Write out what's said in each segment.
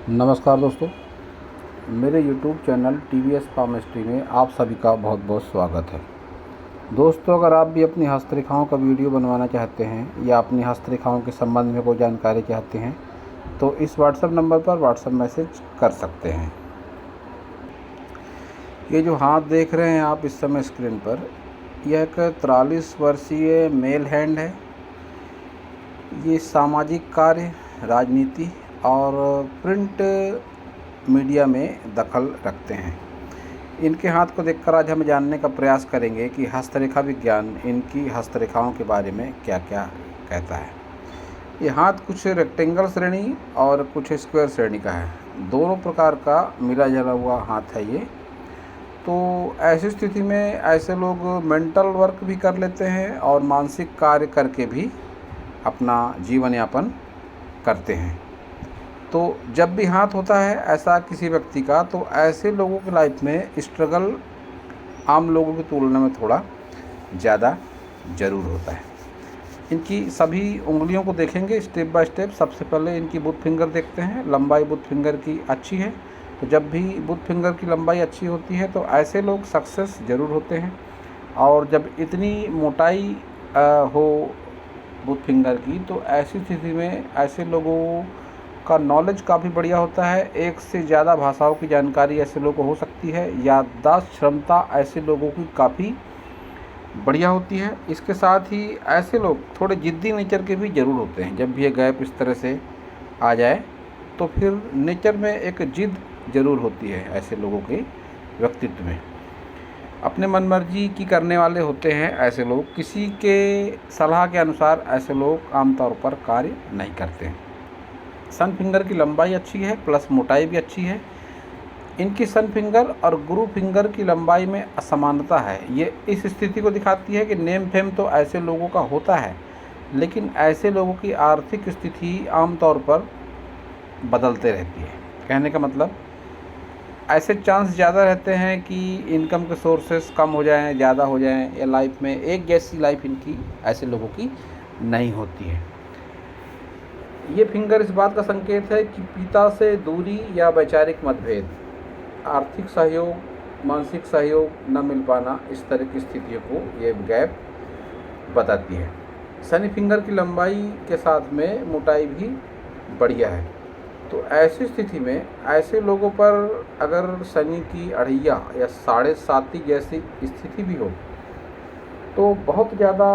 नमस्कार दोस्तों, मेरे YouTube चैनल TVS फार्मेस्ट्री में आप सभी का बहुत बहुत स्वागत है। दोस्तों, अगर आप भी अपनी हस्तरेखाओं का वीडियो बनवाना चाहते हैं या अपनी हस्तरेखाओं के संबंध में कोई जानकारी चाहते हैं तो इस व्हाट्सएप नंबर पर व्हाट्सएप मैसेज कर सकते हैं। ये जो हाथ देख रहे हैं आप इस समय स्क्रीन पर, यह एक 43 वर्षीय मेल हैंड है। ये सामाजिक कार्य, राजनीति और प्रिंट मीडिया में दखल रखते हैं। इनके हाथ को देखकर आज हम जानने का प्रयास करेंगे कि हस्तरेखा विज्ञान इनकी हस्तरेखाओं के बारे में क्या क्या कहता है। ये हाथ कुछ रेक्टेंगल श्रेणी और कुछ स्क्वायर श्रेणी का है। दोनों प्रकार का मिला जुला हुआ हाथ है ये। तो ऐसी स्थिति में ऐसे लोग मेंटल वर्क भी कर लेते हैं और मानसिक कार्य करके भी अपना जीवन यापन करते हैं। तो जब भी हाथ होता है ऐसा किसी व्यक्ति का, तो ऐसे लोगों की लाइफ में स्ट्रगल आम लोगों की तुलना में थोड़ा ज़्यादा ज़रूर होता है। इनकी सभी उंगलियों को देखेंगे स्टेप बाय स्टेप। सबसे पहले इनकी बुथ फिंगर देखते हैं। लंबाई बुथ फिंगर की अच्छी है, तो जब भी बुथ फिंगर की लंबाई अच्छी होती है तो ऐसे लोग सक्सेस ज़रूर होते हैं। और जब इतनी मोटाई हो बुथ फिंगर की, तो ऐसी स्थिति में ऐसे लोगों का नॉलेज काफ़ी बढ़िया होता है। एक से ज़्यादा भाषाओं की जानकारी ऐसे लोगों को हो सकती है। याददाश्त क्षमता ऐसे लोगों की काफ़ी बढ़िया होती है। इसके साथ ही ऐसे लोग थोड़े ज़िद्दी नेचर के भी ज़रूर होते हैं। जब भी ये गैप इस तरह से आ जाए तो फिर नेचर में एक ज़िद ज़रूर होती है ऐसे लोगों के व्यक्तित्व में। अपने मनमर्जी की करने वाले होते हैं ऐसे लोग। किसी के सलाह के अनुसार ऐसे लोग आमतौर पर कार्य नहीं करते हैं। सन फिंगर की लंबाई अच्छी है प्लस मोटाई भी अच्छी है। इनकी सन फिंगर और गुरु फिंगर की लंबाई में असमानता है। ये इस स्थिति को दिखाती है कि नेम फेम तो ऐसे लोगों का होता है, लेकिन ऐसे लोगों की आर्थिक स्थिति आमतौर पर बदलते रहती है। कहने का मतलब, ऐसे चांस ज़्यादा रहते हैं कि इनकम के सोर्सेस कम हो जाएं, ज़्यादा हो जाएं, या लाइफ में एक जैसी लाइफ इनकी ऐसे लोगों की नहीं होती है। ये फिंगर इस बात का संकेत है कि पिता से दूरी या वैचारिक मतभेद, आर्थिक सहयोग, मानसिक सहयोग न मिल पाना, इस तरह की स्थितियों को ये गैप बताती है। शनि फिंगर की लंबाई के साथ में मोटाई भी बढ़िया है। तो ऐसी स्थिति में ऐसे लोगों पर अगर शनि की अढ़ैया या 7.5 जैसी स्थिति भी हो तो बहुत ज़्यादा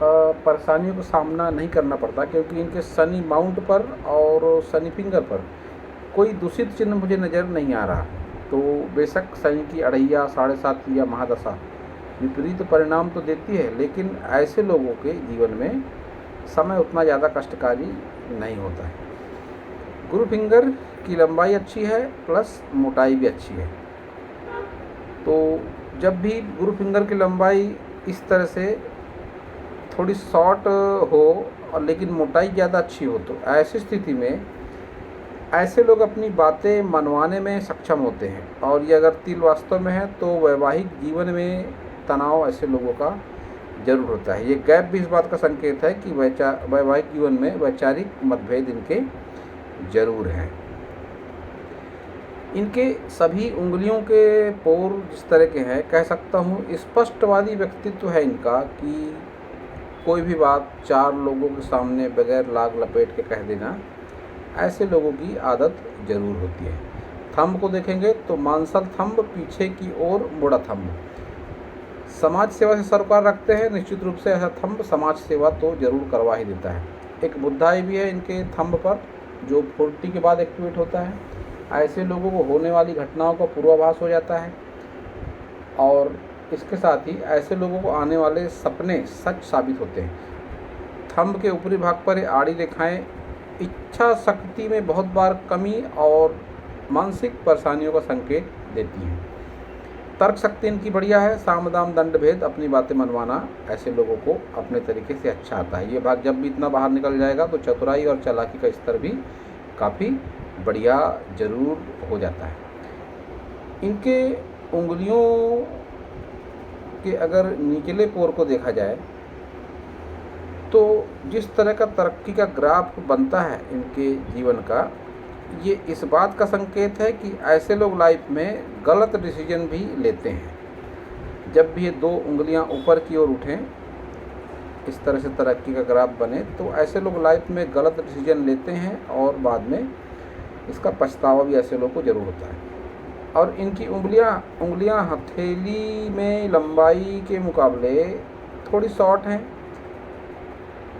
परेशानियों का सामना नहीं करना पड़ता, क्योंकि इनके शनि माउंट पर और शनि फिंगर पर कोई दूषित चिन्ह मुझे नज़र नहीं आ रहा। तो बेशक शनि की अढ़ैया, 7.5 या महादशा विपरीत परिणाम तो देती है, लेकिन ऐसे लोगों के जीवन में समय उतना ज़्यादा कष्टकारी नहीं होता है। गुरु फिंगर की लंबाई अच्छी है प्लस मोटाई भी अच्छी है। तो जब भी गुरु फिंगर की लंबाई इस तरह से थोड़ी शॉर्ट हो और लेकिन मोटाई ज़्यादा अच्छी हो, तो ऐसी स्थिति में ऐसे लोग अपनी बातें मनवाने में सक्षम होते हैं। और ये अगर तिल वास्तव में है तो वैवाहिक जीवन में तनाव ऐसे लोगों का जरूर होता है। ये गैप भी इस बात का संकेत है कि वैवाहिक जीवन में वैचारिक मतभेद इनके जरूर हैं। इनके सभी उंगलियों के पोर जिस तरह के हैं, कह सकता हूँ स्पष्टवादी व्यक्तित्व है इनका, कि कोई भी बात 4 लोगों के सामने बगैर लाग लपेट के कह देना, ऐसे लोगों की आदत जरूर होती है। थंब को देखेंगे तो मांसल थंब, पीछे की ओर मुड़ा थंब। समाज सेवा से सरोकार रखते हैं। निश्चित रूप से ऐसा थंब समाज सेवा तो जरूर करवा ही देता है। एक बुद्धाई भी है इनके थंब पर, जो 40 के बाद एक्टिवेट होता है। ऐसे लोगों को होने वाली घटनाओं का पूर्वाभास हो जाता है, और इसके साथ ही ऐसे लोगों को आने वाले सपने सच साबित होते हैं। थंब के ऊपरी भाग पर आड़ी रेखाएं इच्छा शक्ति में बहुत बार कमी और मानसिक परेशानियों का संकेत देती हैं। तर्क शक्ति इनकी बढ़िया है। साम दाम दंड भेद, अपनी बातें मनवाना ऐसे लोगों को अपने तरीके से अच्छा आता है। ये भाग जब भी इतना बाहर निकल जाएगा तो चतुराई और चालाकी का स्तर भी काफ़ी बढ़िया जरूर हो जाता है। इनके उंगलियों के अगर निचले पोर को देखा जाए तो जिस तरह का तरक्की का ग्राफ बनता है इनके जीवन का, ये इस बात का संकेत है कि ऐसे लोग लाइफ में गलत डिसीजन भी लेते हैं। जब भी ये 2 उंगलियां ऊपर की ओर उठें, इस तरह से तरक्की का ग्राफ बने, तो ऐसे लोग लाइफ में गलत डिसीजन लेते हैं और बाद में इसका पछतावा भी ऐसे लोगों को ज़रूर होता है। और इनकी उंगलियां हथेली में लंबाई के मुकाबले थोड़ी शॉर्ट हैं।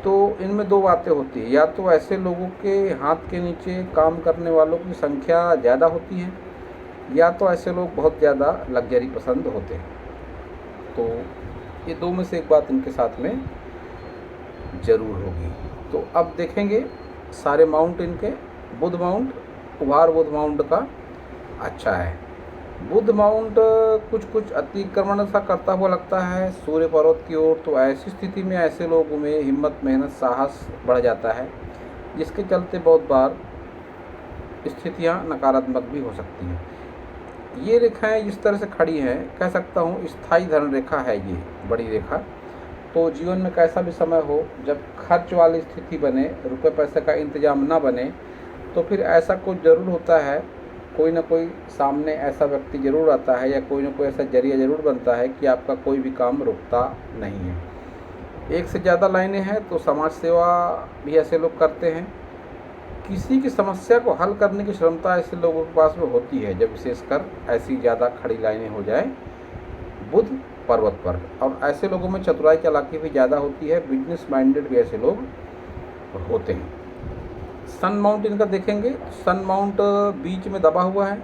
तो इनमें 2 बातें होती हैं, या तो ऐसे लोगों के हाथ के नीचे काम करने वालों की संख्या ज़्यादा होती है, या तो ऐसे लोग बहुत ज़्यादा लग्जरी पसंद होते हैं। तो ये 2 में से एक बात इनके साथ में ज़रूर होगी। तो अब देखेंगे सारे माउंट इनके। बुध माउंट, उभार बुध माउंट का अच्छा है। बुध माउंट कुछ अतिक्रमण सा करता हुआ लगता है सूर्य पर्वत की ओर। तो ऐसी स्थिति में ऐसे लोगों में हिम्मत, मेहनत, साहस बढ़ जाता है, जिसके चलते बहुत बार स्थितियां नकारात्मक भी हो सकती हैं। ये रेखाएं जिस तरह से खड़ी हैं, कह सकता हूँ स्थायी धन रेखा है ये बड़ी रेखा। तो जीवन में कैसा भी समय हो, जब खर्च वाली स्थिति बने, रुपये पैसे का इंतजाम ना बने, तो फिर ऐसा कुछ ज़रूर होता है, कोई ना कोई सामने ऐसा व्यक्ति ज़रूर आता है, या कोई ना कोई ऐसा जरिया ज़रूर बनता है कि आपका कोई भी काम रुकता नहीं है। एक से ज़्यादा लाइनें हैं तो समाज सेवा भी ऐसे लोग करते हैं। किसी की समस्या को हल करने की क्षमता ऐसे लोगों के पास में होती है, जब विशेषकर ऐसी ज़्यादा खड़ी लाइनें हो जाए बुध पर्वत पर। और ऐसे लोगों में चतुराई चालाकी भी ज़्यादा होती है, बिजनेस माइंडेड भी ऐसे लोग होते हैं। सन माउंट इनका देखेंगे, सन माउंट बीच में दबा हुआ है।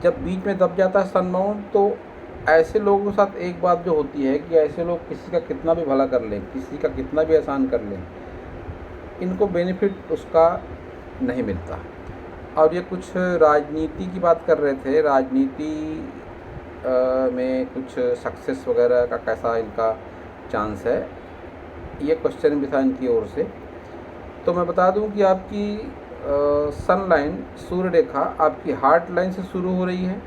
जब बीच में दब जाता है सन माउंट, तो ऐसे लोगों के साथ एक बात जो होती है कि ऐसे लोग किसी का कितना भी भला कर लें, किसी का कितना भी एहसान कर लें, इनको बेनिफिट उसका नहीं मिलता। और ये कुछ राजनीति की बात कर रहे थे, राजनीति में कुछ सक्सेस वगैरह का कैसा इनका चांस है, ये क्वेश्चन भी था इनकी ओर से। तो मैं बता दूं कि आपकी सन लाइन, सूर्य रेखा आपकी हार्ट लाइन से शुरू हो रही है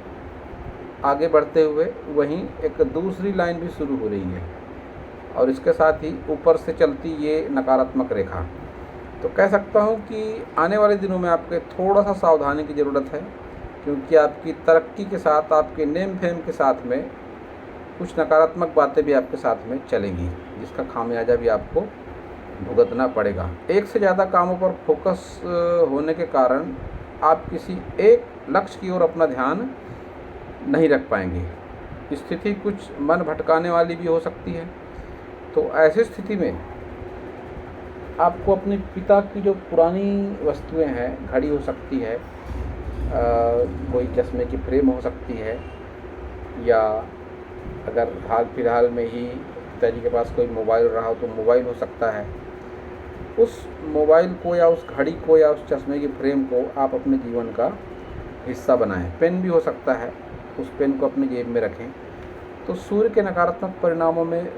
आगे बढ़ते हुए, वहीं एक दूसरी लाइन भी शुरू हो रही है, और इसके साथ ही ऊपर से चलती ये नकारात्मक रेखा। तो कह सकता हूँ कि आने वाले दिनों में आपके थोड़ा सा सावधानी की ज़रूरत है, क्योंकि आपकी तरक्की के साथ, आपके नेम फेम के साथ में कुछ नकारात्मक बातें भी आपके साथ में चलेंगी, जिसका खामियाजा भी आपको भुगतना पड़ेगा। एक से ज़्यादा कामों पर फोकस होने के कारण आप किसी एक लक्ष्य की ओर अपना ध्यान नहीं रख पाएंगे। स्थिति कुछ मन भटकाने वाली भी हो सकती है। तो ऐसी स्थिति में आपको अपने पिता की जो पुरानी वस्तुएं हैं, घड़ी हो सकती है, कोई चश्मे की फ्रेम हो सकती है, या अगर हाल फिलहाल में ही पिताजी के पास कोई मोबाइल रहा हो तो मोबाइल हो सकता है, उस मोबाइल को या उस घड़ी को या उस चश्मे की फ्रेम को आप अपने जीवन का हिस्सा बनाएं। पेन भी हो सकता है, उस पेन को अपनी जेब में रखें, तो सूर्य के नकारात्मक परिणामों में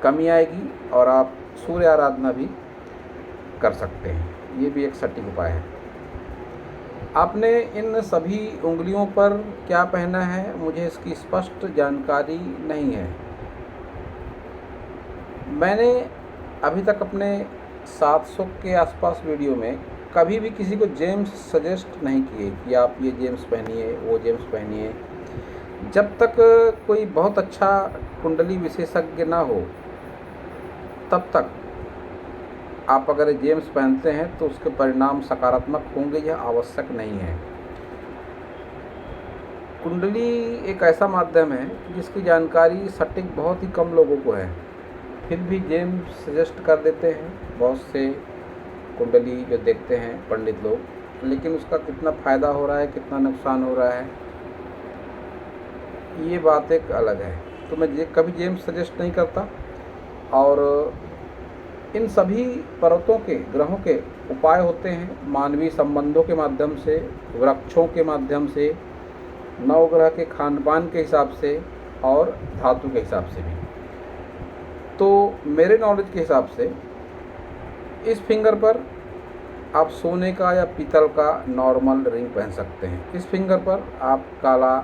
कमी आएगी और आप सूर्य आराधना भी कर सकते हैं। ये भी एक सटीक उपाय है। आपने इन सभी उंगलियों पर क्या पहना है, मुझे इसकी स्पष्ट जानकारी नहीं है। मैंने अभी तक अपने 700 के आसपास वीडियो में कभी भी किसी को जेम्स सजेस्ट नहीं किए कि आप ये जेम्स पहनिए, वो जेम्स पहनिए। जब तक कोई बहुत अच्छा कुंडली विशेषज्ञ ना हो, तब तक आप अगर जेम्स पहनते हैं तो उसके परिणाम सकारात्मक होंगे, यह आवश्यक नहीं है। कुंडली एक ऐसा माध्यम है जिसकी जानकारी सटीक बहुत ही कम लोगों को है, फिर भी जेम्स सजेस्ट कर देते हैं बहुत से कुंडली जो देखते हैं पंडित लोग, लेकिन उसका कितना फ़ायदा हो रहा है, कितना नुकसान हो रहा है, ये बात एक अलग है। तो मैं कभी जेम्स सजेस्ट नहीं करता। और इन सभी पर्वतों के, ग्रहों के उपाय होते हैं मानवीय संबंधों के माध्यम से, वृक्षों के माध्यम से, नवग्रह के खान पान के हिसाब से और धातु के हिसाब से भी। तो मेरे नॉलेज के हिसाब से इस फिंगर पर आप सोने का या पीतल का नॉर्मल रिंग पहन सकते हैं। इस फिंगर पर आप काला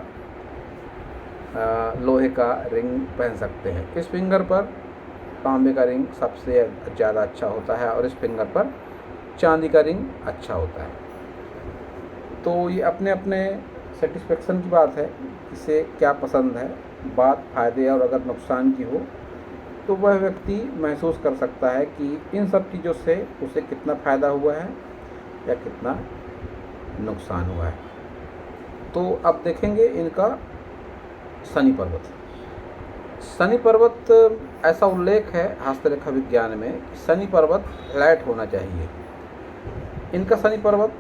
लोहे का रिंग पहन सकते हैं। इस फिंगर पर तांबे का रिंग सबसे ज़्यादा अच्छा होता है और इस फिंगर पर चांदी का रिंग अच्छा होता है। तो ये अपने अपने सेटिस्फेक्शन की बात है, किसे क्या पसंद है। बात फ़ायदे और अगर नुकसान की हो तो वह व्यक्ति महसूस कर सकता है कि इन सब चीज़ों से उसे कितना फ़ायदा हुआ है या कितना नुकसान हुआ है। तो अब देखेंगे इनका शनि पर्वत। शनि पर्वत ऐसा उल्लेख है हस्तरेखा विज्ञान में कि शनि पर्वत फ्लैट होना चाहिए। इनका शनि पर्वत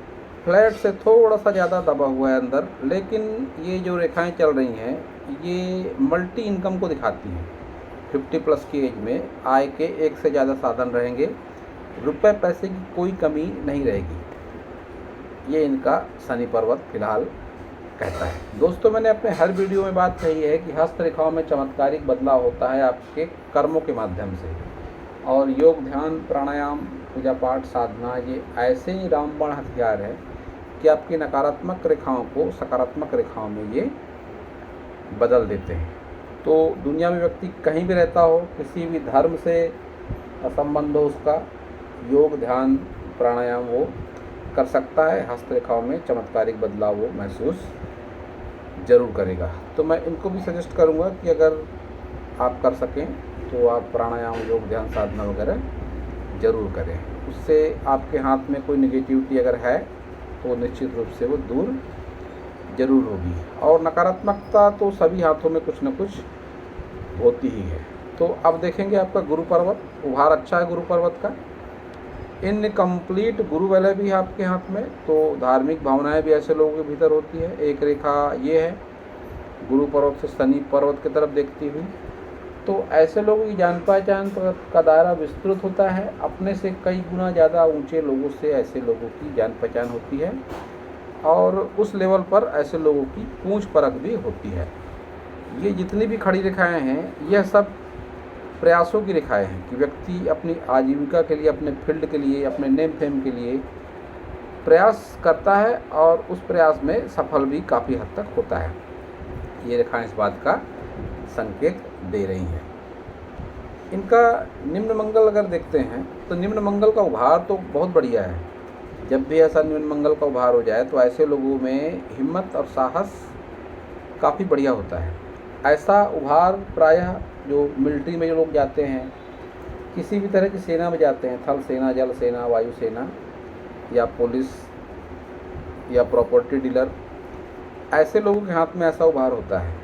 फ्लैट से थोड़ा सा ज़्यादा दबा हुआ है अंदर, लेकिन ये जो रेखाएं चल रही हैं ये मल्टी इनकम को दिखाती हैं। 50+ की एज में आय के एक से ज़्यादा साधन रहेंगे, रुपए पैसे की कोई कमी नहीं रहेगी, ये इनका शनि पर्वत फिलहाल कहता है। दोस्तों, मैंने अपने हर वीडियो में बात कही है कि हस्तरेखाओं में चमत्कारिक बदलाव होता है आपके कर्मों के माध्यम से, और योग, ध्यान, प्राणायाम, पूजा पाठ, साधना ये ऐसे ही रामबाण हथियार है कि आपकी नकारात्मक रेखाओं को सकारात्मक रेखाओं में ये बदल देते हैं। तो दुनिया में व्यक्ति कहीं भी रहता हो, किसी भी धर्म से संबंध हो उसका, योग, ध्यान, प्राणायाम वो कर सकता है। हस्तरेखाओं में चमत्कारिक बदलाव वो महसूस ज़रूर करेगा। तो मैं इनको भी सजेस्ट करूँगा कि अगर आप कर सकें तो आप प्राणायाम, योग, ध्यान, साधना वगैरह ज़रूर करें। उससे आपके हाथ में कोई नेगेटिविटी अगर है तो निश्चित रूप से वो दूर ज़रूर होगी। और नकारात्मकता तो सभी हाथों में कुछ न कुछ होती ही है। तो अब देखेंगे आपका गुरु पर्वत। उभार अच्छा है गुरु पर्वत का। इनकम्प्लीट गुरु वलय भी है आपके हाथ में, तो धार्मिक भावनाएं भी ऐसे लोगों के भीतर होती है। एक रेखा ये है गुरु पर्वत से शनि पर्वत की तरफ देखती हुई, तो ऐसे लोगों की जान पहचान का दायरा विस्तृत होता है। अपने से कई गुना ज़्यादा ऊंचे लोगों से ऐसे लोगों की जान पहचान होती है, और उस लेवल पर ऐसे लोगों की पूंछ परख भी होती है। ये जितनी भी खड़ी रेखाएं हैं यह सब प्रयासों की रेखाएं हैं कि व्यक्ति अपनी आजीविका के लिए, अपने फील्ड के लिए, अपने नेम फेम के लिए प्रयास करता है, और उस प्रयास में सफल भी काफ़ी हद तक होता है। ये रेखाएं इस बात का संकेत दे रही हैं। इनका निम्न मंगल अगर देखते हैं तो निम्न मंगल का उभार तो बहुत बढ़िया है। जब भी ऐसा निम्न मंगल का उभार हो जाए तो ऐसे लोगों में हिम्मत और साहस काफ़ी बढ़िया होता है। ऐसा उभार प्रायः जो मिलिट्री में जो लोग जाते हैं, किसी भी तरह की सेना में जाते हैं, थल सेना, जल सेना, वायु सेना, या पुलिस, या प्रॉपर्टी डीलर, ऐसे लोगों के हाथ में ऐसा उभार होता है।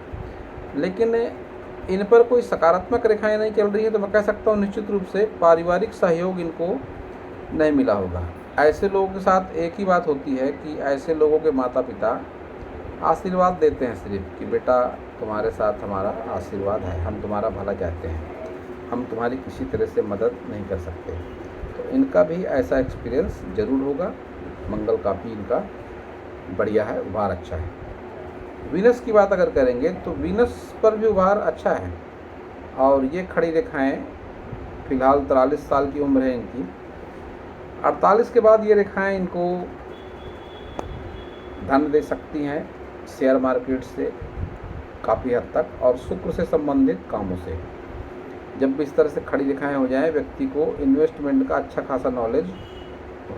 लेकिन इन पर कोई सकारात्मक रेखाएं नहीं चल रही है, तो मैं कह सकता हूँ निश्चित रूप से पारिवारिक सहयोग इनको नहीं मिला होगा। ऐसे लोगों के साथ एक ही बात होती है कि ऐसे लोगों के माता पिता आशीर्वाद देते हैं सिर्फ कि बेटा तुम्हारे साथ हमारा आशीर्वाद है, हम तुम्हारा भला चाहते हैं, हम तुम्हारी किसी तरह से मदद नहीं कर सकते। तो इनका भी ऐसा एक्सपीरियंस ज़रूर होगा। मंगल काफ़ी इनका बढ़िया है, उभार अच्छा है। वीनस की बात अगर करेंगे तो वीनस पर भी उभार अच्छा है, और ये खड़ी रेखाएं फिलहाल 43 साल की उम्र है इनकी। 48 के बाद ये रेखाएं इनको धन दे सकती हैं शेयर मार्केट से काफ़ी हद तक, और शुक्र से संबंधित कामों से। जब भी इस तरह से खड़ी रेखाएं हो जाएं, व्यक्ति को इन्वेस्टमेंट का अच्छा खासा नॉलेज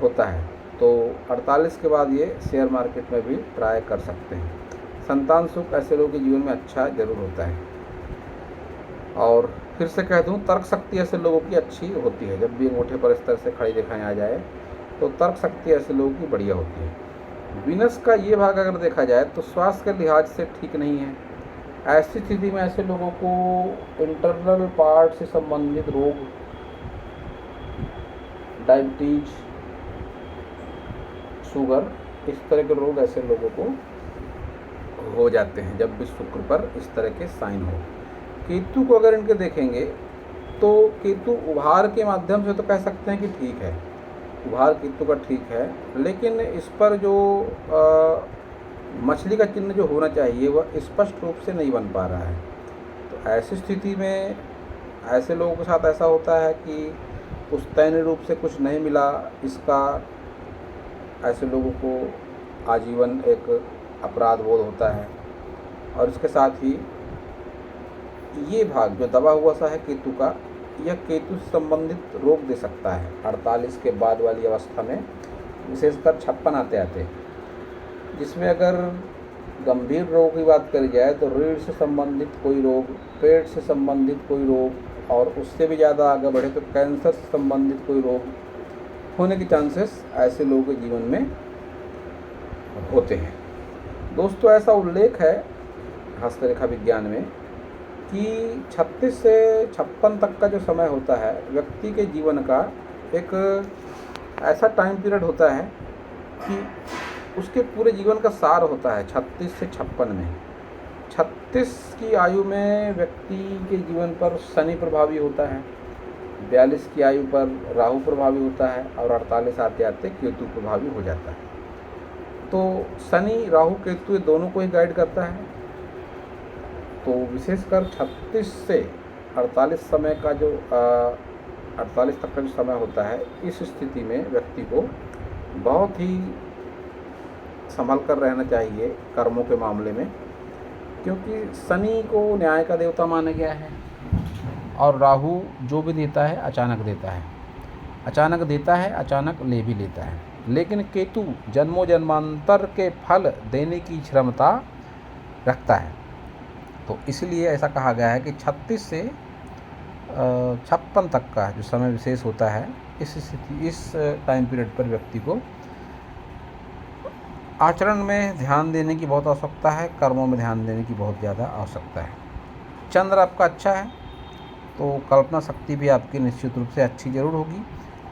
होता है, तो 48 के बाद ये शेयर मार्केट में भी ट्राई कर सकते हैं। संतान सुख ऐसे लोगों के जीवन में अच्छा जरूर होता है। और फिर से कह दूं, तर्क शक्ति ऐसे लोगों की अच्छी होती है। जब भी अंगूठे पर इस तरह से खड़ी रेखाएं आ जाए तो तर्क शक्ति ऐसे लोगों की बढ़िया होती है। वीनस का ये भाग अगर देखा जाए तो स्वास्थ्य के लिहाज से ठीक नहीं है। ऐसी स्थिति में ऐसे लोगों को इंटरनल पार्ट से संबंधित रोग, डायबिटीज, शुगर, इस तरह के रोग ऐसे लोगों को हो जाते हैं जब भी शुक्र पर इस तरह के साइन हो। केतु को अगर इनके देखेंगे तो केतु उभार के माध्यम से तो कह सकते हैं कि ठीक है, उभार केतु का ठीक है, लेकिन इस पर जो मछली का चिन्ह जो होना चाहिए वह स्पष्ट रूप से नहीं बन पा रहा है। तो ऐसी स्थिति में ऐसे लोगों के साथ ऐसा होता है कि पुश्तैनी रूप से कुछ नहीं मिला, इसका ऐसे लोगों को आजीवन एक अपराध बोध होता है। और इसके साथ ही ये भाग जो दबा हुआ सा है केतु का, यह केतु से संबंधित रोग दे सकता है 48 के बाद वाली अवस्था में, विशेषकर 56 आते आते। जिसमें अगर गंभीर रोग की बात करी जाए तो रीढ़ से संबंधित कोई रोग, पेट से संबंधित कोई रोग, और उससे भी ज़्यादा आगे बढ़े तो कैंसर से संबंधित कोई रोग होने के चांसेस ऐसे लोगों के जीवन में होते हैं। दोस्तों, ऐसा उल्लेख है हस्तरेखा विज्ञान में कि 36 से 56 तक का जो समय होता है व्यक्ति के जीवन का, एक ऐसा टाइम पीरियड होता है कि उसके पूरे जीवन का सार होता है 36 से 56 में। 36 की आयु में व्यक्ति के जीवन पर शनि प्रभावी होता है, 42 की आयु पर राहु प्रभावी होता है, और 48 आते आते केतु प्रभावी हो जाता है। तो शनि, राहु, केतु ये दोनों को ही गाइड करता है। तो विशेषकर 36 से 48 समय का जो 48 तक का जो समय होता है, इस स्थिति में व्यक्ति को बहुत ही संभल कर रहना चाहिए कर्मों के मामले में, क्योंकि शनि को न्याय का देवता माना गया है, और राहु जो भी देता है अचानक देता है, अचानक देता है, अचानक ले भी लेता है। लेकिन केतु जन्मों जन्मांतर के फल देने की क्षमता रखता है। तो इसलिए ऐसा कहा गया है कि 36 से 56 तक का जो समय विशेष होता है, इस टाइम पीरियड पर व्यक्ति को आचरण में ध्यान देने की बहुत आवश्यकता है, कर्मों में ध्यान देने की बहुत ज़्यादा आवश्यकता है। चंद्र आपका अच्छा है तो कल्पना शक्ति भी आपकी निश्चित रूप से अच्छी ज़रूर होगी।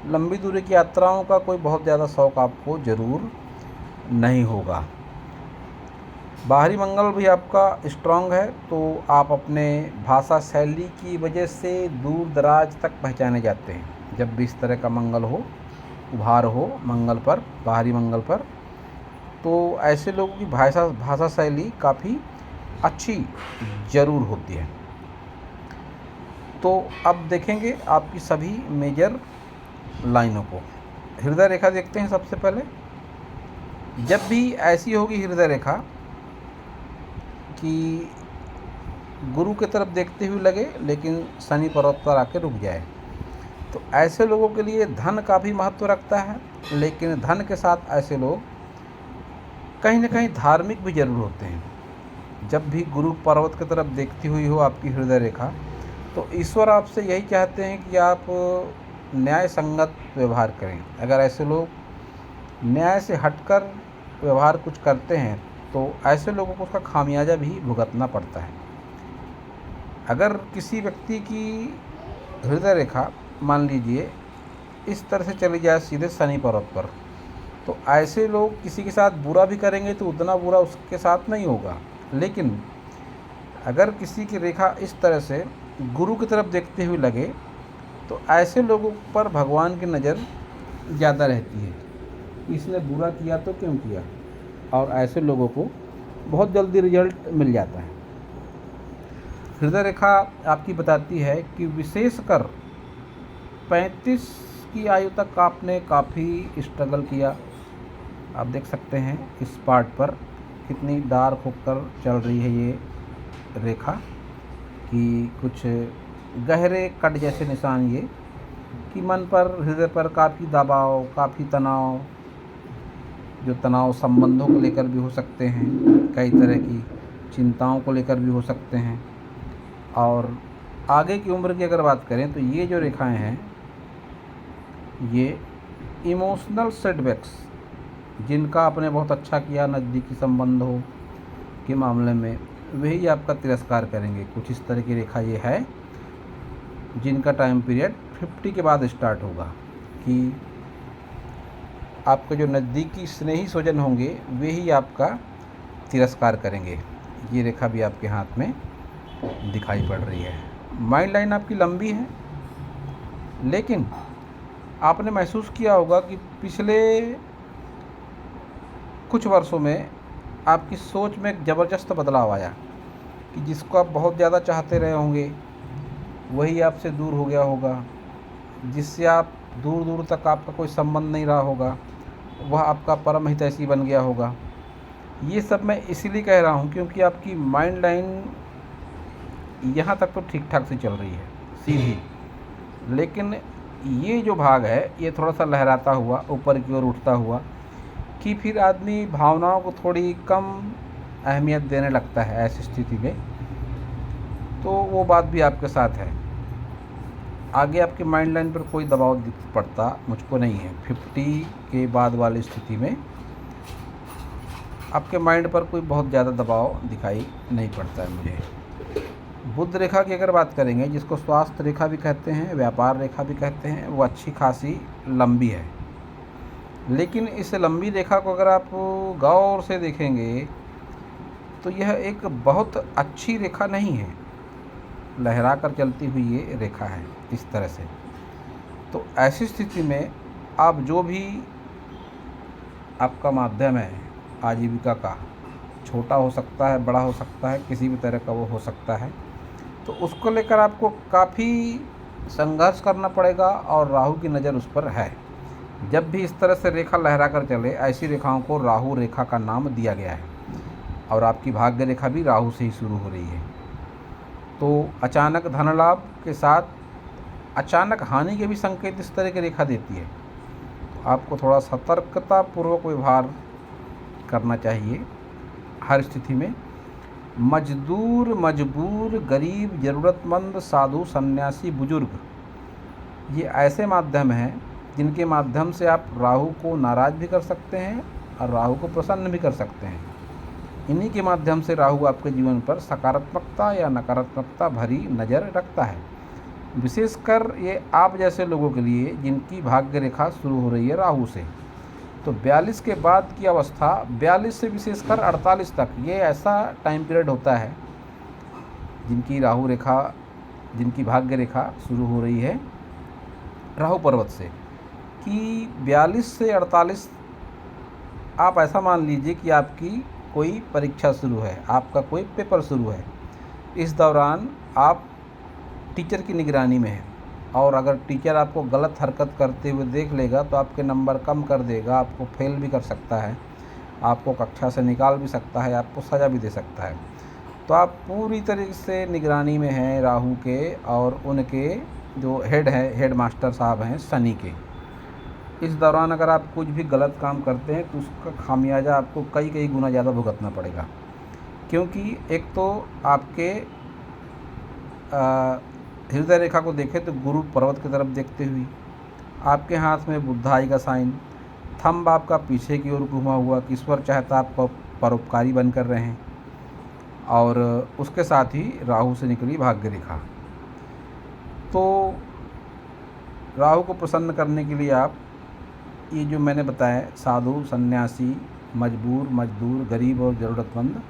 लंबी दूरी की यात्राओं का कोई बहुत ज़्यादा शौक़ आपको ज़रूर नहीं होगा। बाहरी मंगल भी आपका स्ट्रांग है, तो आप अपने भाषा शैली की वजह से दूर दराज तक पहचाने जाते हैं। जब भी इस तरह का मंगल हो, उभार हो मंगल पर, बाहरी मंगल पर, तो ऐसे लोगों की भाषा शैली काफ़ी अच्छी ज़रूर होती है। तो अब देखेंगे आपकी सभी मेजर लाइनों को। हृदय रेखा देखते हैं सबसे पहले। जब भी ऐसी होगी हृदय रेखा कि गुरु की तरफ देखते हुए लगे लेकिन शनि पर्वत पर आके रुक जाए, तो ऐसे लोगों के लिए धन का भी महत्व रखता है। लेकिन धन के साथ ऐसे लोग कहीं न कहीं धार्मिक भी जरूर होते हैं। जब भी गुरु पर्वत की तरफ देखती हुई हो आपकी हृदय रेखा, तो ईश्वर आपसे यही चाहते हैं कि आप न्याय संगत व्यवहार करें। अगर ऐसे लोग न्याय से हटकर व्यवहार कुछ करते हैं तो ऐसे लोगों को उसका खामियाजा भी भुगतना पड़ता है। अगर किसी व्यक्ति की हृदय रेखा मान लीजिए इस तरह से चली जाए सीधे शनि पर्वत पर, तो ऐसे लोग किसी के साथ बुरा भी करेंगे तो उतना बुरा उसके साथ नहीं होगा। लेकिन अगर किसी की रेखा इस तरह से गुरु की तरफ देखते हुए लगे तो ऐसे लोगों पर भगवान की नज़र ज़्यादा रहती है, इसने बुरा किया तो क्यों किया, और ऐसे लोगों को बहुत जल्दी रिजल्ट मिल जाता है। हृदय रेखा आपकी बताती है कि विशेषकर 35 की आयु तक आपने काफ़ी स्ट्रगल किया। आप देख सकते हैं इस पार्ट पर कितनी डार्क होकर चल रही है ये रेखा, कि कुछ गहरे कट जैसे निशान ये, कि मन पर, हृदय पर काफ़ी दबाव, काफ़ी तनाव, जो तनाव संबंधों को लेकर भी हो सकते हैं, कई तरह की चिंताओं को लेकर भी हो सकते हैं। और आगे की उम्र की अगर बात करें तो ये जो रेखाएं हैं ये इमोशनल सेटबैक्स, जिनका आपने बहुत अच्छा किया नज़दीकी संबंधों के मामले में, वही आपका तिरस्कार करेंगे। कुछ इस तरह की रेखा ये है जिनका टाइम पीरियड 50 के बाद स्टार्ट होगा, कि आपके जो नज़दीकी स्नेही स्वजन होंगे वे ही आपका तिरस्कार करेंगे। ये रेखा भी आपके हाथ में दिखाई पड़ रही है। माइंड लाइन आपकी लंबी है, लेकिन आपने महसूस किया होगा कि पिछले कुछ वर्षों में आपकी सोच में एक ज़बरदस्त बदलाव आया, कि जिसको आप बहुत ज़्यादा चाहते रहे होंगे वही आपसे दूर हो गया होगा, जिससे आप दूर दूर तक आपका कोई संबंध नहीं रहा होगा वह आपका परम हितैषी बन गया होगा। ये सब मैं इसीलिए कह रहा हूँ क्योंकि आपकी माइंड लाइन यहाँ तक तो ठीक ठाक से चल रही है सीधी, लेकिन ये जो भाग है ये थोड़ा सा लहराता हुआ ऊपर की ओर उठता हुआ कि फिर आदमी भावनाओं को थोड़ी कम अहमियत देने लगता है ऐसी स्थिति में। तो वो बात भी आपके साथ है। आगे आपके माइंड लाइन पर कोई दबाव पड़ता मुझको नहीं है। 50 के बाद वाली स्थिति में आपके माइंड पर कोई बहुत ज़्यादा दबाव दिखाई नहीं पड़ता है मुझे। बुध रेखा की अगर बात करेंगे, जिसको स्वास्थ्य रेखा भी कहते हैं, व्यापार रेखा भी कहते हैं, वो अच्छी खासी लंबी है। लेकिन इस लंबी रेखा को अगर आप गौर से देखेंगे तो यह एक बहुत अच्छी रेखा नहीं है, लहरा कर चलती हुई ये रेखा है इस तरह से। तो ऐसी स्थिति में आप जो भी आपका माध्यम है आजीविका का, छोटा हो सकता है, बड़ा हो सकता है, किसी भी तरह का वो हो सकता है, तो उसको लेकर आपको काफ़ी संघर्ष करना पड़ेगा। और राहु की नज़र उस पर है। जब भी इस तरह से रेखा लहरा कर चले, ऐसी रेखाओं को राहु रेखा का नाम दिया गया है। और आपकी भाग्य रेखा भी राहु से ही शुरू हो रही है। तो अचानक धन लाभ के साथ अचानक हानि के भी संकेत इस तरह की रेखा देती है। तो आपको थोड़ा सतर्कतापूर्वक व्यवहार करना चाहिए हर स्थिति में। मजदूर, मजबूर, गरीब, ज़रूरतमंद, साधु, सन्यासी, बुजुर्ग, ये ऐसे माध्यम हैं जिनके माध्यम से आप राहु को नाराज़ भी कर सकते हैं और राहु को प्रसन्न भी कर सकते हैं। इन्हीं के माध्यम से राहु आपके जीवन पर सकारात्मकता या नकारात्मकता भरी नज़र रखता है। विशेषकर ये आप जैसे लोगों के लिए जिनकी भाग्य रेखा शुरू हो रही है राहु से। तो 42 के बाद की अवस्था, 42 से विशेषकर 48 तक, ये ऐसा टाइम पीरियड होता है जिनकी राहु रेखा, जिनकी भाग्य रेखा शुरू हो रही है राहु पर्वत से, कि 42 से 48 आप ऐसा मान लीजिए कि आपकी कोई परीक्षा शुरू है, आपका कोई पेपर शुरू है। इस दौरान आप टीचर की निगरानी में हैं, और अगर टीचर आपको गलत हरकत करते हुए देख लेगा तो आपके नंबर कम कर देगा, आपको फेल भी कर सकता है, आपको कक्षा से निकाल भी सकता है, आपको सज़ा भी दे सकता है। तो आप पूरी तरीके से निगरानी में हैं राहु के, और उनके जो हेड है, हेड मास्टर साहब हैं शनि के। इस दौरान अगर आप कुछ भी गलत काम करते हैं तो उसका खामियाजा आपको कई गुना ज़्यादा भुगतना पड़ेगा। क्योंकि एक तो आपके हृदय रेखा को देखें तो गुरु पर्वत की तरफ देखते हुए, आपके हाथ में बुधाई का साइन, थंब आपका पीछे की ओर घुमा हुआ कि ईश्वर चाहता आपको परोपकारी बनकर रहे हैं, और उसके साथ ही राहु से निकली भाग्य रेखा। तो राहु को प्रसन्न करने के लिए आप ये जो मैंने बताया, साधु, सन्यासी, मजबूर, मजदूर, गरीब और ज़रूरतमंद,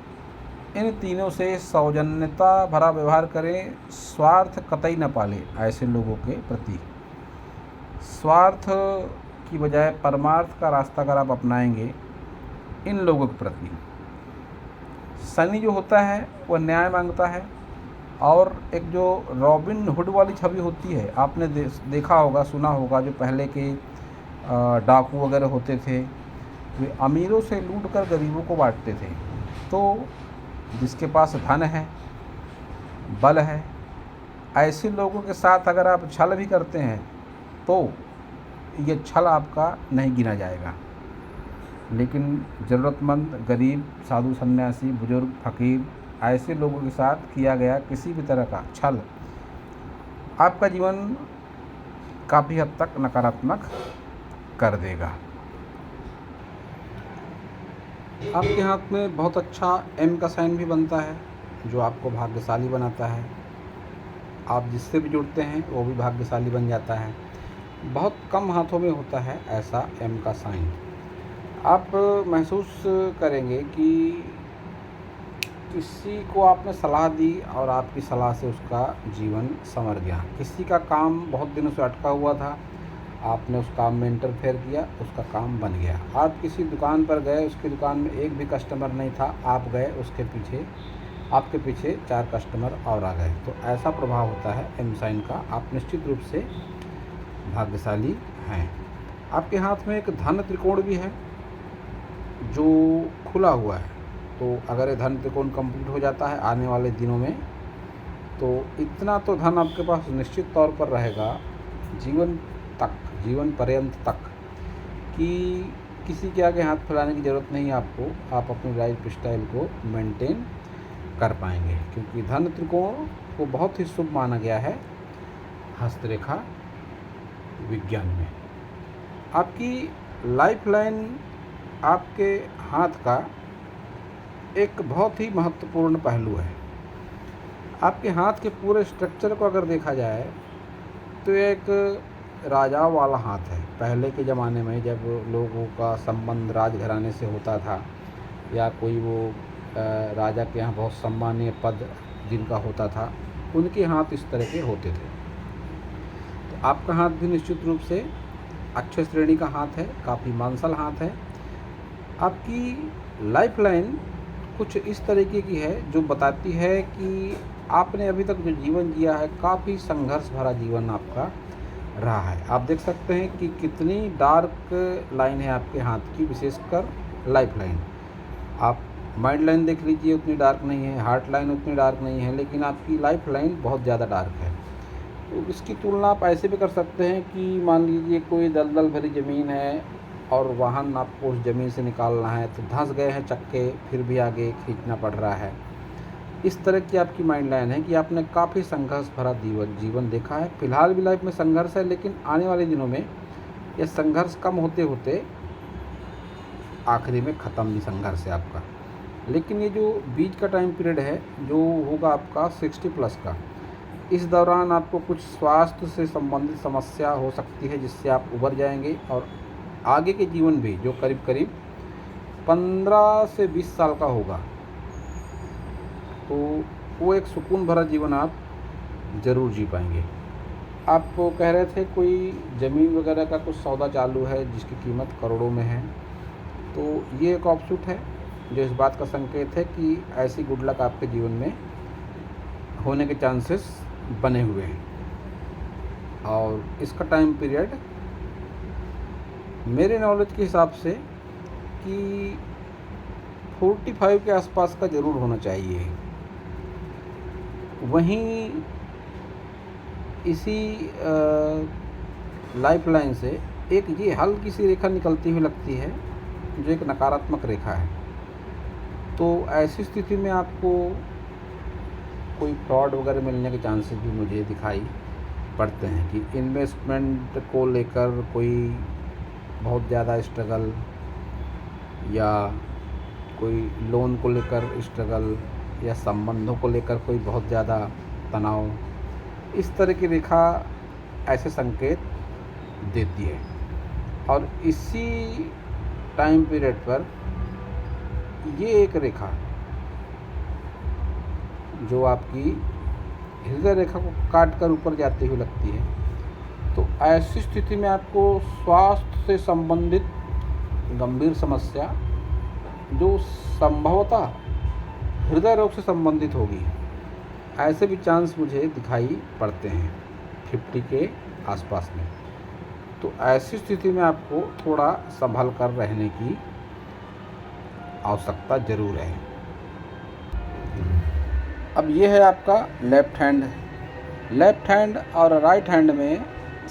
इन तीनों से सौजन्यता भरा व्यवहार करें। स्वार्थ कतई न पाले ऐसे लोगों के प्रति। स्वार्थ की बजाय परमार्थ का रास्ता अगर आप अपनाएंगे इन लोगों के प्रति। शनि जो होता है वह न्याय मांगता है, और एक जो रॉबिन हुड वाली छवि होती है, आपने देखा होगा, सुना होगा, जो पहले के डाकू वगैरह होते थे, वे अमीरों से लूट कर गरीबों को बांटते थे। तो जिसके पास धन है, बल है, ऐसे लोगों के साथ अगर आप छल भी करते हैं तो ये छल आपका नहीं गिना जाएगा। लेकिन ज़रूरतमंद, गरीब, साधु, सन्यासी, बुजुर्ग, फकीर, ऐसे लोगों के साथ किया गया किसी भी तरह का छल आपका जीवन काफ़ी हद तक नकारात्मक कर देगा। आपके हाथ में बहुत अच्छा एम का साइन भी बनता है, जो आपको भाग्यशाली बनाता है। आप जिससे भी जुड़ते हैं वो भी भाग्यशाली बन जाता है। बहुत कम हाथों में होता है ऐसा एम का साइन। आप महसूस करेंगे कि किसी को आपने सलाह दी और आपकी सलाह से उसका जीवन संवर गया। किसी का काम बहुत दिनों से अटका हुआ था, आपने उस काम में इंटरफेयर किया, उसका काम बन गया। आप किसी दुकान पर गए, उसकी दुकान में एक भी कस्टमर नहीं था, आप गए, उसके पीछे, आपके पीछे 4 कस्टमर और आ गए। तो ऐसा प्रभाव होता है एम साइन का। आप निश्चित रूप से भाग्यशाली हैं। आपके हाथ में एक धन त्रिकोण भी है जो खुला हुआ है। तो अगर ये धन त्रिकोण कंप्लीट हो जाता है आने वाले दिनों में, तो इतना तो धन आपके पास निश्चित तौर पर रहेगा जीवन पर्यंत तक, कि किसी के आगे हाथ फैलाने की ज़रूरत नहीं है आपको, आप अपनी लाइफ स्टाइल को मेंटेन कर पाएंगे, क्योंकि धन त्रिकोण को बहुत ही शुभ माना गया है हस्तरेखा विज्ञान में। आपकी लाइफ लाइन आपके हाथ का एक बहुत ही महत्वपूर्ण पहलू है। आपके हाथ के पूरे स्ट्रक्चर को अगर देखा जाए तो एक राजाओं वाला हाथ है। पहले के ज़माने में जब लोगों का संबंध राजघराने से होता था या कोई वो राजा के यहाँ बहुत सम्मानीय पद जिनका होता था, उनके हाथ इस तरह के होते थे। तो आपका हाथ भी निश्चित रूप से अच्छे श्रेणी का हाथ है, काफ़ी मांसल हाथ है। आपकी लाइफ लाइन कुछ इस तरीके की है जो बताती है कि आपने अभी तक जो जीवन जिया है, काफ़ी संघर्ष भरा जीवन आपका रहा है। आप देख सकते हैं कि कितनी डार्क लाइन है आपके हाथ की, विशेषकर लाइफ लाइन। आप माइंड लाइन देख लीजिए, उतनी डार्क नहीं है, हार्ट लाइन उतनी डार्क नहीं है, लेकिन आपकी लाइफ लाइन बहुत ज़्यादा डार्क है। तो इसकी तुलना आप ऐसे भी कर सकते हैं कि मान लीजिए कोई दलदल भरी ज़मीन है और वाहन आपको उस ज़मीन से निकालना है, तो धंस गए हैं चक्के, फिर भी आगे खींचना पड़ रहा है। इस तरह की आपकी माइंड लाइन है कि आपने काफ़ी संघर्ष भरा जीवन देखा है। फिलहाल भी लाइफ में संघर्ष है, लेकिन आने वाले दिनों में यह संघर्ष कम होते होते आखिरी में ख़त्म भी संघर्ष है आपका। लेकिन ये जो बीच का टाइम पीरियड है जो होगा आपका 60+ का, इस दौरान आपको कुछ स्वास्थ्य से संबंधित समस्या हो सकती है जिससे आप उबर जाएंगे, और आगे के जीवन भी जो करीब करीब 15 से 20 साल का होगा, तो वो एक सुकून भरा जीवन आप ज़रूर जी पाएंगे। आप कह रहे थे कोई ज़मीन वगैरह का कुछ सौदा चालू है जिसकी कीमत करोड़ों में है, तो ये एक ऑप्शूट है जो इस बात का संकेत है कि ऐसी गुड लक आपके जीवन में होने के चांसेस बने हुए हैं। और इसका टाइम पीरियड मेरे नॉलेज के हिसाब से कि 45 के आसपास का ज़रूर होना चाहिए। वहीं इसी लाइफ लाइन से एक ये हल्की सी रेखा निकलती हुई लगती है जो एक नकारात्मक रेखा है। तो ऐसी स्थिति में आपको कोई फ्रॉड वगैरह मिलने के चांसेस भी मुझे दिखाई पड़ते हैं कि इन्वेस्टमेंट को लेकर कोई बहुत ज़्यादा स्ट्रगल या कोई लोन को लेकर स्ट्रगल या संबंधों को लेकर कोई बहुत ज़्यादा तनाव, इस तरह की रेखा ऐसे संकेत देती है। और इसी टाइम पीरियड पर ये एक रेखा जो आपकी हृदय रेखा को काट कर ऊपर जाती हुई लगती है, तो ऐसी स्थिति में आपको स्वास्थ्य से संबंधित गंभीर समस्या जो संभवतः हृदय रोग से संबंधित होगी, ऐसे भी चांस मुझे दिखाई पड़ते हैं 50 के आसपास में। तो ऐसी स्थिति में आपको थोड़ा संभल कर रहने की आवश्यकता ज़रूर है। अब ये है आपका लेफ़्ट हैंड। लेफ़्ट हैंड और राइट हैंड में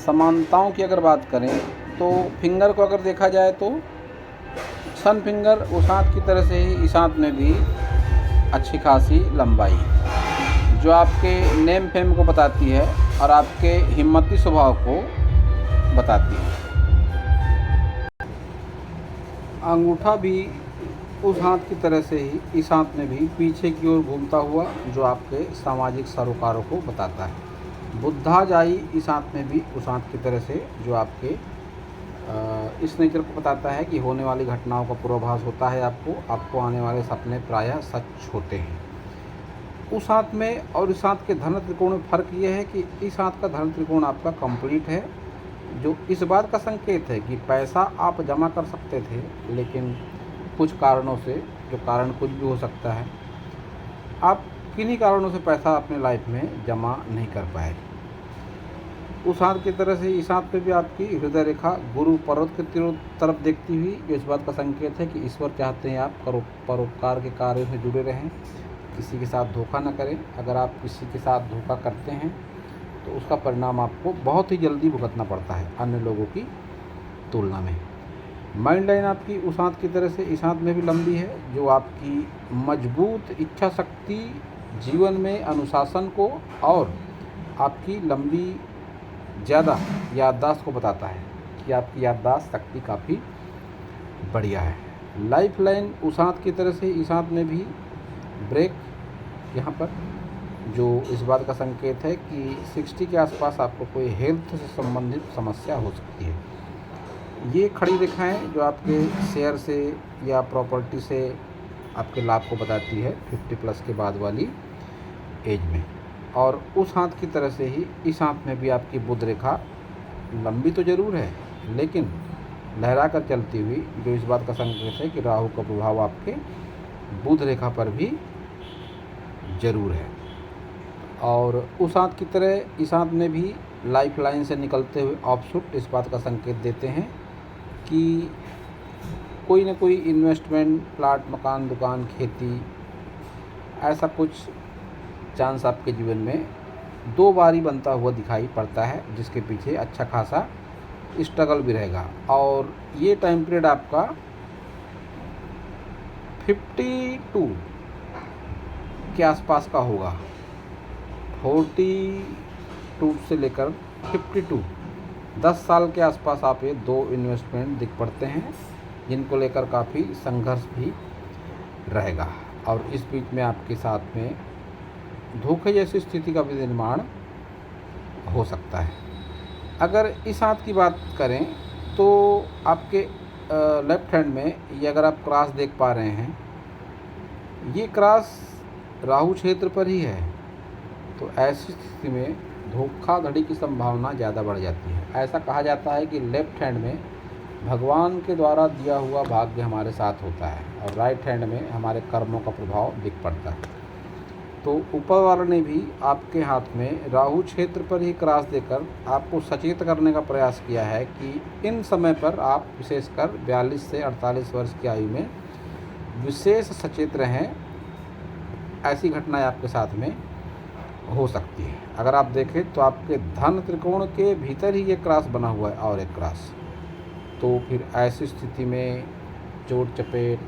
समानताओं की अगर बात करें तो फिंगर को अगर देखा जाए तो सन फिंगर उस हाथ की तरह से ही इस हाथ में भी अच्छी खासी लंबाई, जो आपके नेम फेम को बताती है और आपके हिम्मती स्वभाव को बताती है। अंगूठा भी उस हाथ की तरह से ही इस हाथ में भी पीछे की ओर घूमता हुआ, जो आपके सामाजिक सरोकारों को बताता है। बुद्धा जाई इस हाथ में भी उस हाथ की तरह से, जो आपके इस नेचर को बताता है कि होने वाली घटनाओं का पूर्वाभास होता है आपको आने वाले सपने प्रायः सच होते हैं। उस हाथ में और इस हाथ के धन त्रिकोण में फ़र्क ये है कि इस हाथ का धन त्रिकोण आपका कंप्लीट है, जो इस बात का संकेत है कि पैसा आप जमा कर सकते थे, लेकिन कुछ कारणों से, जो कारण कुछ भी हो सकता है, आप किन्हीं कारणों से पैसा अपने लाइफ में जमा नहीं कर पाए। उस हाथ की तरह से इस हाथ पे भी आपकी हृदय रेखा गुरु पर्वत की तरफ देखती हुई, जो इस बात का संकेत है कि ईश्वर चाहते हैं आप परोपकार के कार्यों से जुड़े रहें, किसी के साथ धोखा न करें। अगर आप किसी के साथ धोखा करते हैं तो उसका परिणाम आपको बहुत ही जल्दी भुगतना पड़ता है अन्य लोगों की तुलना में। माइंड लाइन आपकी उस हाथ की तरह से इस हाथ में भी लंबी है, जो आपकी मजबूत इच्छा शक्ति, जीवन में अनुशासन को और आपकी लंबी ज़्यादा याददाश्त को बताता है कि आपकी याददाश्त शक्ति काफ़ी बढ़िया है। लाइफ लाइन उस हाथ की तरह से इस हाथ में भी ब्रेक यहाँ पर, जो इस बात का संकेत है कि 60 के आसपास आपको कोई हेल्थ से संबंधित समस्या हो सकती है। ये खड़ी रेखाएं जो आपके शेयर से या प्रॉपर्टी से आपके लाभ को बताती है 50 प्लस के बाद वाली एज में। और उस हाथ की तरह से ही इस हाथ में भी आपकी बुध रेखा लंबी तो ज़रूर है, लेकिन लहरा कर चलती हुई, जो इस बात का संकेत है कि राहु का प्रभाव आपके बुध रेखा पर भी ज़रूर है। और उस हाथ की तरह इस हाथ में भी लाइफ लाइन से निकलते हुए ऑफशूट इस बात का संकेत देते हैं कि कोई ना कोई इन्वेस्टमेंट, प्लाट, मकान, दुकान, खेती, ऐसा कुछ चांस आपके जीवन में 2 बारी बनता हुआ दिखाई पड़ता है, जिसके पीछे अच्छा खासा स्ट्रगल भी रहेगा। और ये टाइम पीरियड आपका 52 के आसपास का होगा। 42 से लेकर 52, 10 साल के आसपास आप ये 2 इन्वेस्टमेंट दिख पड़ते हैं, जिनको लेकर काफ़ी संघर्ष भी रहेगा। और इस बीच में आपके साथ में धोखे जैसी स्थिति का भी निर्माण हो सकता है। अगर इस हाथ की बात करें तो आपके लेफ्ट हैंड में ये अगर आप क्रॉस देख पा रहे हैं, ये क्रॉस राहु क्षेत्र पर ही है, तो ऐसी स्थिति में धोखाधड़ी की संभावना ज़्यादा बढ़ जाती है। ऐसा कहा जाता है कि लेफ्ट हैंड में भगवान के द्वारा दिया हुआ भाग्य हमारे साथ होता है और राइट हैंड में हमारे कर्मों का प्रभाव दिख पड़ता है। तो ऊपर वाले ने भी आपके हाथ में राहु क्षेत्र पर ही क्रॉस देकर आपको सचेत करने का प्रयास किया है कि इन समय पर आप विशेषकर 42 से 48 वर्ष की आयु में विशेष सचेत रहें। ऐसी घटनाएं आपके साथ में हो सकती है। अगर आप देखें तो आपके धन त्रिकोण के भीतर ही ये क्रॉस बना हुआ है और एक क्रॉस, तो फिर ऐसी स्थिति में चोट चपेट,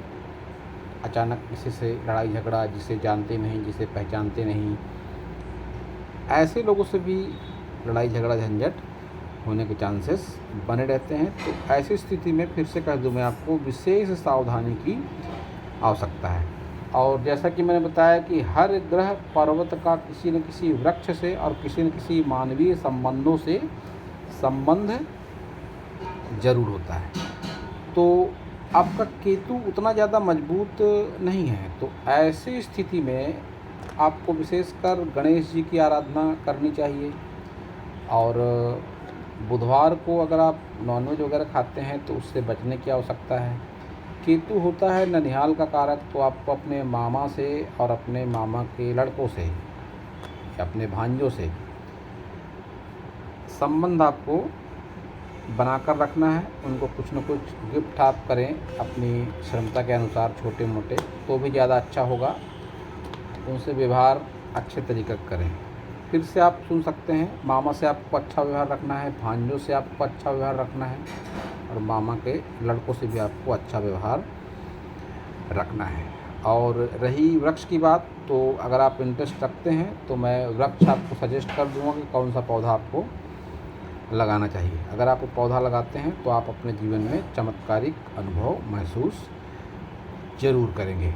अचानक किसी से लड़ाई झगड़ा, जिसे जानते नहीं, जिसे पहचानते नहीं, ऐसे लोगों से भी लड़ाई झगड़ा झंझट होने के चांसेस बने रहते हैं। तो ऐसी स्थिति में फिर से कह दूं मैं आपको, विशेष सावधानी की आवश्यकता है। और जैसा कि मैंने बताया कि हर ग्रह पर्वत का किसी न किसी वृक्ष से और किसी न किसी मानवीय संबंधों से संबंध जरूर होता है। तो आपका केतु उतना ज़्यादा मजबूत नहीं है, तो ऐसी स्थिति में आपको विशेषकर गणेश जी की आराधना करनी चाहिए। और बुधवार को अगर आप नॉनवेज वगैरह खाते हैं तो उससे बचने की आवश्यकता है। केतु होता है ननिहाल का कारक, तो आपको अपने मामा से और अपने मामा के लड़कों से या अपने भांजों से संबंध आपको बनाकर रखना है। उनको कुछ न कुछ गिफ्ट आप करें अपनी क्षमता के अनुसार, छोटे मोटे, तो भी ज़्यादा अच्छा होगा। उनसे व्यवहार अच्छे तरीके का करें। फिर से आप सुन सकते हैं, मामा से आपको अच्छा व्यवहार रखना है, भांजों से आपको अच्छा व्यवहार रखना है और मामा के लड़कों से भी आपको अच्छा व्यवहार रखना है। और रही वृक्ष की बात, तो अगर आप इंटरेस्ट रखते हैं तो मैं वृक्ष आपको सजेस्ट कर दूँगा कि कौन सा पौधा आपको लगाना चाहिए। अगर आप पौधा लगाते हैं तो आप अपने जीवन में चमत्कारिक अनुभव महसूस ज़रूर करेंगे।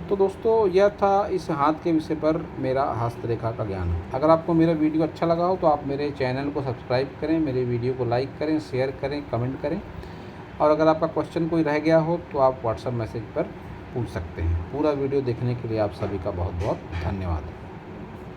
तो दोस्तों, यह था इस हाथ के विषय पर मेरा हस्तरेखा का ज्ञान। अगर आपको मेरा वीडियो अच्छा लगा हो तो आप मेरे चैनल को सब्सक्राइब करें, मेरे वीडियो को लाइक करें, शेयर करें, कमेंट करें। और अगर आपका क्वेश्चन कोई रह गया हो तो आप व्हाट्सएप मैसेज पर पूछ सकते हैं। पूरा वीडियो देखने के लिए आप सभी का बहुत बहुत धन्यवाद।